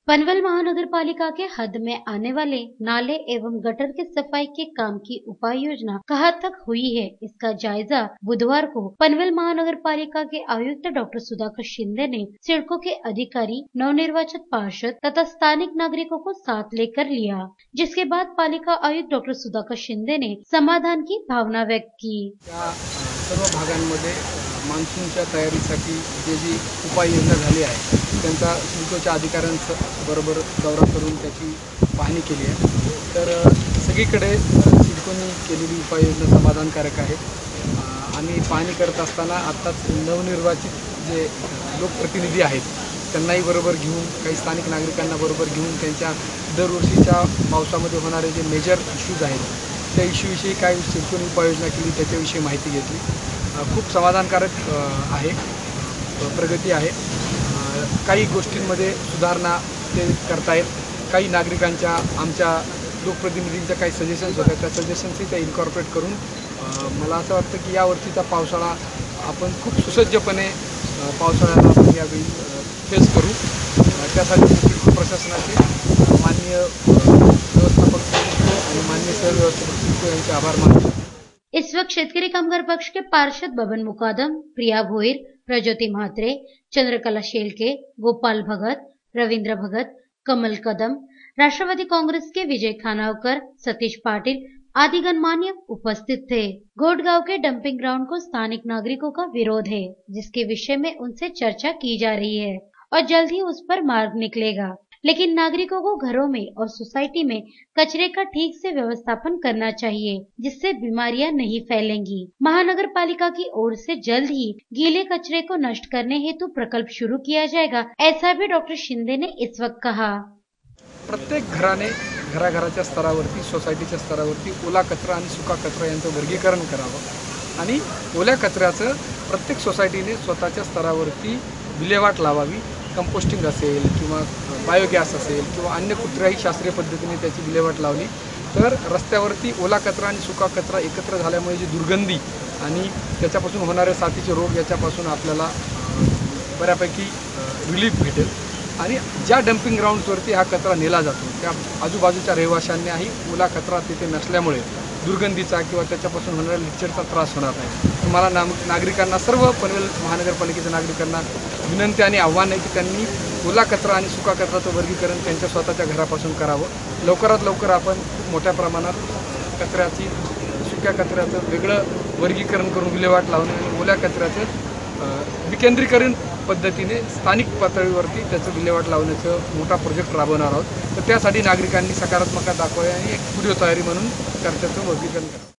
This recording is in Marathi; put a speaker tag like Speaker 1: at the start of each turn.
Speaker 1: पनवेल महानगर पालिका के हद में आने वाले नाले एवं गटर के सफाई के काम की उपाय योजना कहाँ तक हुई है, इसका जायजा बुधवार को पनवेल महानगर पालिका के आयुक्त डॉक्टर सुधाकर शिंदे ने सड़कों के अधिकारी, नवनिर्वाचित पार्षद तथा स्थानिक नागरिकों को साथ लेकर लिया, जिसके बाद पालिका आयुक्त डॉक्टर सुधाकर शिंदे ने समाधान की भावना व्यक्त की।
Speaker 2: सर्व भागांमध्ये मान्सूनच्या तयारीसाठी जी उपाययोजना झाली आहे त्यांचा सिडकोच्या अधिकाऱ्यांबरोबर दौरा करून त्याची पाहणी केली आहे। तर सगळीकडे सिडकोनी केलेली उपाययोजना समाधानकारक आहे आणि पाहणी करत असताना आत्ताच नवनिर्वाचित जे लोकप्रतिनिधी आहेत त्यांनाही बरोबर घेऊन काही स्थानिक नागरिकांना बरोबर घेऊन त्यांच्या दरवर्षीच्या पावसामध्ये होणारे जे मेजर इश्यूज आहेत त्या इश्यूविषयी काय सिडकोनी उपाययोजना केली त्याच्याविषयी माहिती घेतली। खूप समाधानकारक आहे, प्रगती आहे। काही गोष्टींमध्ये सुधारणा ते करता येईल। काही नागरिकांच्या आमच्या लोकप्रतिनिधींच्या काही सजेशन्स होत्या त्या सजेशन्सही त्या इन्कॉर्पोरेट करून मला असं वाटतं की या वर्षीचा पावसाळा आपण खूप सुसज्जपणे पावसाळ्याला आपण यावेळी फेस करू। त्यासाठी प्रशासनाचे माननीय व्यवस्थापक आणि माननीय सहव्यवस्थापक यांचे आभार मानतो।
Speaker 1: इस वक्त शेतकरी कामगार पक्ष के पार्षद बबन मुकादम, प्रिया भोईर, प्रज्योति म्हात्रे, चंद्रकला शेलके, गोपाल भगत, रविंद्र भगत, कमल कदम, राष्ट्रवादी कांग्रेस के विजय खानावकर, सतीश पाटिल आदि गणमान्य उपस्थित थे। गोडगांव के डंपिंग ग्राउंड को स्थानिक नागरिकों का विरोध है, जिसके विषय में उनसे चर्चा की जा रही है और जल्द ही उस पर मार्ग निकलेगा, लेकिन नागरिकों को घरों में और सोसाइटी में कचरे का ठीक से व्यवस्थापन करना चाहिए, जिससे बीमारियां नहीं फैलेंगी। महानगर पालिका की ओर से जल्द ही गीले कचरे को नष्ट करने हेतु प्रकल्प शुरू किया जाएगा, ऐसा भी डॉक्टर शिंदे ने इस वक्त कहा।
Speaker 2: प्रत्येक घराघराच्या स्तरावरती सोसायटीच्या स्तरावरती ओला कचरा आणि सुका कचरा यांचं वर्गीकरण करावं आणि ओल्या कचऱ्याचं प्रत्येक सोसायटीने स्वतःच्या स्तरावरती विल्हेवाट लावावी। कंपोस्टिंग असेल किंवा बायोगॅस असेल किंवा अन्य कुठल्याही शास्त्रीय पद्धतीने त्याची विल्हेवाट लावली तर रस्त्यावरती ओला कचरा आणि सुका कचरा एकत्र झाल्यामुळे जी दुर्गंधी आणि त्याच्यापासून होणारे साथीचे रोग याच्यापासून आपल्याला बऱ्यापैकी रिलीफ भेटेल। आणि ज्या डंपिंग ग्राउंड्सवरती हा कचरा नेला जातो त्या आजूबाजूच्या रहिवाशांनाही ओला कचरा तिथे नसल्यामुळे दुर्गंधीचा किंवा त्याच्यापासून होणाऱ्या लिक्चरचा त्रास होणार नाही। तुम्हाला नागरिकांना सर्व पनवेल महानगरपालिकेच्या नागरिकांना विनंती आणि आव्हान आहे की त्यांनी ओला कचरा आणि सुका कचऱ्याचं वर्गीकरण त्यांच्या स्वतःच्या घरापासून करावं। लवकरात लवकर आपण खूप मोठ्या प्रमाणात कचऱ्याची सुक्या कचऱ्याचं वेगळं वर्गीकरण करून विल्हेवाट लावणे आणि ओल्या कचऱ्याचं विकेंद्रीकरण पद्धतीने स्थानिक पातळीवरती त्याचं विल्हेवाट लावण्याचं मोठा प्रोजेक्ट राबवणार आहोत। तर त्यासाठी नागरिकांनी सकारात्मकता दाखवावी आणि एक पूर्वतयारी म्हणून कचऱ्याचं वर्गीकरण करावं।